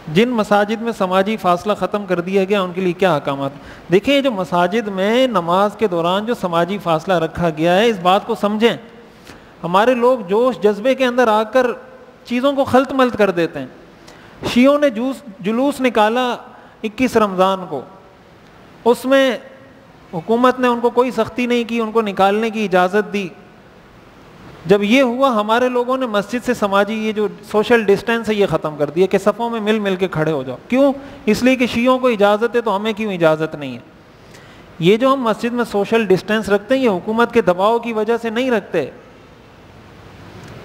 जिन मसाजिद में समाजी फासला ख़त्म कर दिया गया उनके लिए क्या अहकामात। देखिए, जो मसाजिद में नमाज के दौरान जो समाजी फासला रखा गया है, इस बात को समझें। हमारे लोग जोश जज्बे के अंदर आकर चीज़ों को खल्त मल्त कर देते हैं। शियों ने जुलूस निकाला 21 रमज़ान को, उसमें हुकूमत ने उनको कोई सख्ती नहीं की, उनको निकालने की इजाज़त दी। जब ये हुआ, हमारे लोगों ने मस्जिद से समाजी ये जो सोशल डिस्टेंस है ये ख़त्म कर दिया कि सफ़ों में मिल मिल के खड़े हो जाओ। क्यों? इसलिए कि शियों को इजाज़त है तो हमें क्यों इजाज़त नहीं है। ये जो हम मस्जिद में सोशल डिस्टेंस रखते हैं ये हुकूमत के दबाव की वजह से नहीं रखते।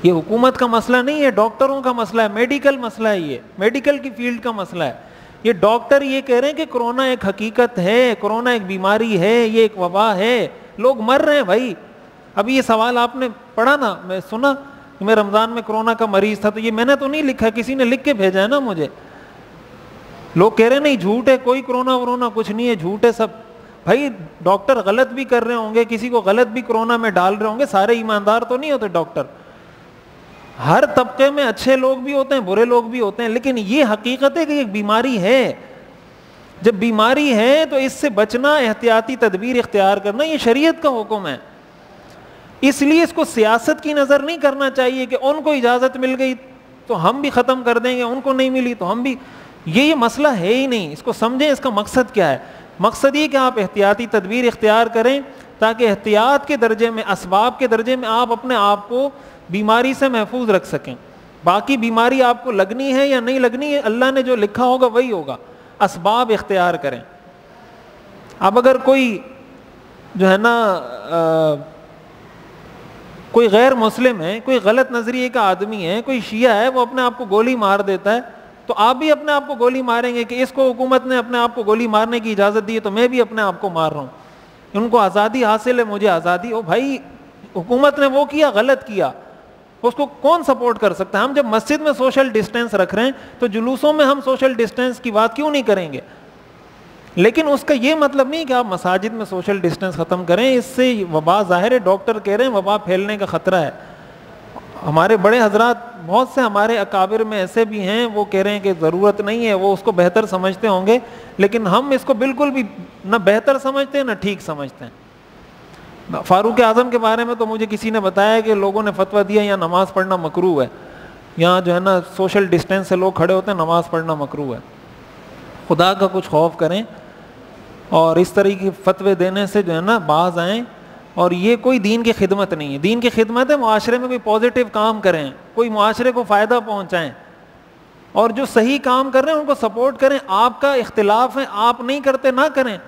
ये हुकूमत का मसला नहीं है, डॉक्टरों का मसला है, मेडिकल मसला है, ये मेडिकल की फील्ड का मसला है। ये डॉक्टर ये कह रहे हैं कि कोरोना एक हकीकत है, कोरोना एक बीमारी है, ये एक वबा है, लोग मर रहे हैं। भाई अभी ये सवाल आपने पढ़ा ना, मैं सुना, मैं रमज़ान में कोरोना का मरीज था, तो ये मैंने तो नहीं लिखा, किसी ने लिख के भेजा है ना मुझे। लोग कह रहे हैं नहीं झूठ है, कोई कोरोना वरोना कुछ नहीं है, झूठ है सब। भाई डॉक्टर गलत भी कर रहे होंगे, किसी को गलत भी कोरोना में डाल रहे होंगे, सारे ईमानदार तो नहीं होते डॉक्टर। हर तबके में अच्छे लोग भी होते हैं, बुरे लोग भी होते हैं, लेकिन ये हकीकत है कि एक बीमारी है। जब बीमारी है तो इससे बचना, एहतियाती तदबीर इख्तियार करना, ये शरीयत का हुक्म है। इसलिए इसको सियासत की नज़र नहीं करना चाहिए कि उनको इजाज़त मिल गई तो हम भी ख़त्म कर देंगे, उनको नहीं मिली तो हम भी। ये मसला है ही नहीं। इसको समझें, इसका मकसद क्या है। मकसद ये कि आप एहतियाती तदबीर इख्तियार करें ताकि एहतियात के दर्जे में, असबाब के दर्जे में आप अपने आप को बीमारी से महफूज रख सकें। बाकी बीमारी आपको लगनी है या नहीं लगनी है, अल्लाह ने जो लिखा होगा वही होगा। असबाब इख्तियार करें। अब अगर कोई जो है ना कोई गैर मुस्लिम है, कोई गलत नजरिए का आदमी है, कोई शिया है, वो अपने आप को गोली मार देता है, तो आप भी अपने आप को गोली मारेंगे कि इसको हुकूमत ने अपने आप को गोली मारने की इजाज़त दी है तो मैं भी अपने आप को मार रहा हूँ, उनको आज़ादी हासिल है, मुझे आज़ादी। ओ भाई, हुकूमत ने वो किया, गलत किया, उसको कौन सपोर्ट कर सकता है। हम जब मस्जिद में सोशल डिस्टेंस रख रहे हैं तो जुलूसों में हम सोशल डिस्टेंस की बात क्यों नहीं करेंगे। लेकिन उसका ये मतलब नहीं कि आप मसाजिद में सोशल डिस्टेंस ख़त्म करें, इससे वबा, ज़ाहिर है डॉक्टर कह रहे हैं वबा फैलने का ख़तरा है। हमारे बड़े हजरात, बहुत से हमारे अकाबिर में ऐसे भी हैं, वो कह रहे हैं कि ज़रूरत नहीं है, वो उसको बेहतर समझते होंगे, लेकिन हम इसको बिल्कुल भी ना बेहतर समझते हैं ना ठीक समझते हैं। फ़ारूक आज़म के बारे में तो मुझे किसी ने बताया कि लोगों ने फतवा दिया यहाँ नमाज़ पढ़ना मकरूह है, यहाँ जो है ना सोशल डिस्टेंस से लोग खड़े होते हैं, नमाज़ पढ़ना मकरूह है। खुदा का कुछ खौफ करें और इस तरह की फतवे देने से जो है ना बाज आएँ। और ये कोई दीन की खिदमत नहीं है। दीन की खिदमत है मुआशरे में कोई पॉजिटिव काम करें, कोई मुआशरे को फ़ायदा पहुँचाएँ, और जो सही काम कर रहे हैं उनको सपोर्ट करें। आपका इख्तिलाफ है, आप नहीं करते ना करें।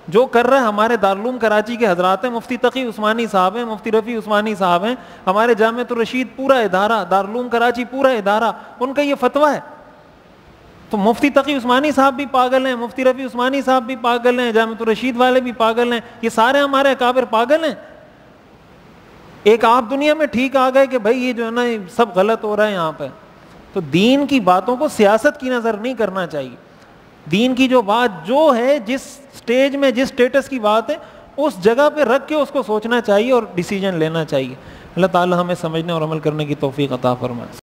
जो कर रहा है हमारे दारुल कराची के हजरात हैं, मुफ्ती तकी उस्मानी साहब हैं, मुफ्ती रफ़ी उस्मानी साहब हैं, हमारे जामिअतुर रशीद पूरा इदारा, दारुल कराची पूरा इदारा, उनका ये फतवा है। तो मुफ्ती तकी उस्मानी साहब भी पागल हैं, मुफ्ती रफ़ी उस्मानी साहब भी पागल हैं, जामिअतुर रशीद वाले भी पागल हैं, ये सारे हमारे अकाबिर पागल हैं। एक आप दुनिया में ठीक आ गए कि भाई ये जो है ना सब गलत हो रहा है यहाँ पे। तो दीन की बातों को सियासत की नज़र नहीं करना चाहिए। दीन की जो बात जो है, जिस स्टेज में, जिस स्टेटस की बात है, उस जगह पे रख के उसको सोचना चाहिए और डिसीजन लेना चाहिए। अल्लाह ताला हमें समझने और अमल करने की तौफीक अता फरमाए।